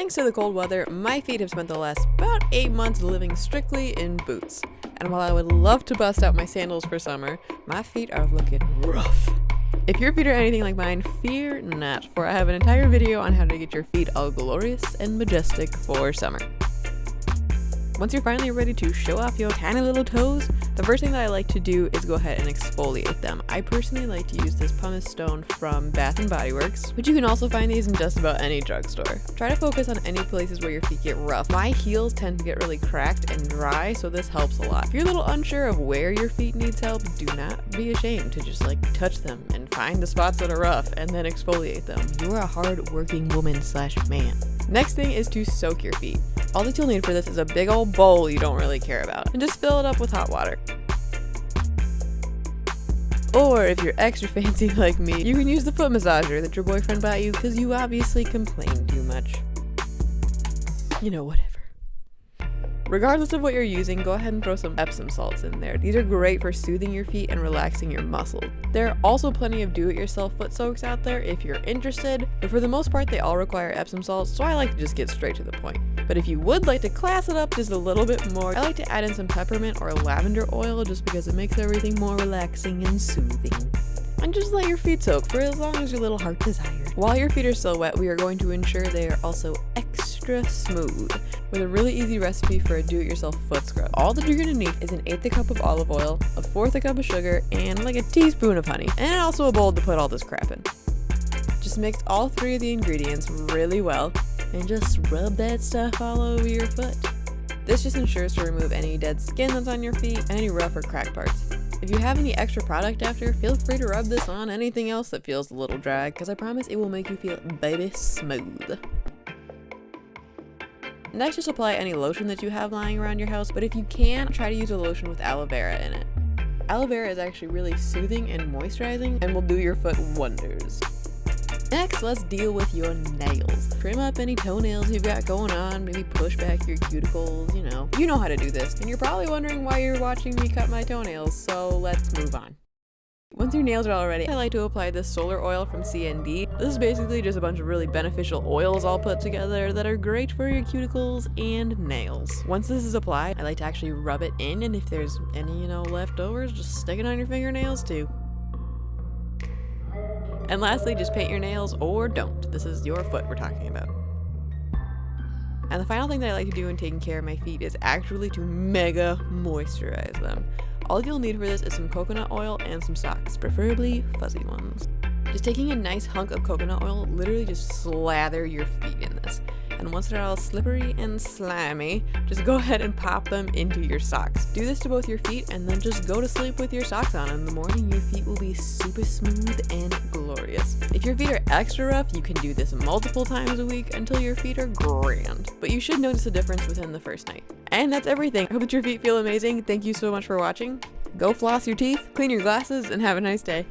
Thanks to the cold weather, my feet have spent the last about 8 months living strictly in boots. And while I would love to bust out my sandals for summer, my feet are looking rough. If your feet are anything like mine, fear not, for I have an entire video on how to get your feet all glorious and majestic for summer. Once you're finally ready to show off your tiny little toes, the first thing that I like to do is go ahead and exfoliate them. I personally like to use this pumice stone from Bath & Body Works, but you can also find these in just about any drugstore. Try to focus on any places where your feet get rough. My heels tend to get really cracked and dry, so this helps a lot. If you're a little unsure of where your feet needs help, do not be ashamed to just touch them and find the spots that are rough and then exfoliate them. You're a hard-working woman/man. Next thing is to soak your feet. All that you'll need for this is a big old bowl you don't really care about, and just fill it up with hot water. Or if you're extra fancy like me, you can use the foot massager that your boyfriend bought you because you obviously complain too much. You know, whatever. Regardless of what you're using, go ahead and throw some Epsom salts in there. These are great for soothing your feet and relaxing your muscles. There are also plenty of do-it-yourself foot soaks out there if you're interested, but for the most part they all require Epsom salts, so I like to just get straight to the point. But if you would like to class it up just a little bit more, I like to add in some peppermint or lavender oil just because it makes everything more relaxing and soothing. And just let your feet soak for as long as your little heart desires. While your feet are still wet, we are going to ensure they are also extra smooth with a really easy recipe for a do-it-yourself foot scrub. All that you're going to need is 1/8 cup of olive oil, 1/4 cup of sugar, and like a teaspoon of honey, and also a bowl to put all this crap in. Just mix all 3 of the ingredients really well and just rub that stuff all over your foot. This just ensures to remove any dead skin that's on your feet and any rough or cracked parts. If you have any extra product after, feel free to rub this on anything else that feels a little dry, because I promise it will make you feel baby smooth. Next, just apply any lotion that you have lying around your house, but if you can, try to use a lotion with aloe vera in it. Aloe vera is actually really soothing and moisturizing and will do your foot wonders. Next, let's deal with your nails. Trim up any toenails you've got going on, maybe push back your cuticles, you know how to do this. And you're probably wondering why you're watching me cut my toenails, so let's move on. Once your nails are all ready, I like to apply this solar oil from CND. This is basically just a bunch of really beneficial oils all put together that are great for your cuticles and nails. Once this is applied, I like to actually rub it in, and if there's any, leftovers, just stick it on your fingernails too. And lastly, just paint your nails or don't. This is your foot we're talking about. And the final thing that I like to do in taking care of my feet is actually to mega moisturize them. All you'll need for this is some coconut oil and some socks, preferably fuzzy ones. Just taking a nice hunk of coconut oil, literally just slather your feet in this. And once they're all slippery and slimy, just go ahead and pop them into your socks. Do this to both your feet and then just go to sleep with your socks on. In the morning, your feet will be super smooth and glorious. If your feet are extra rough, you can do this multiple times a week until your feet are grand. But you should notice a difference within the first night. And that's everything. I hope that your feet feel amazing. Thank you so much for watching. Go floss your teeth, clean your glasses, and have a nice day.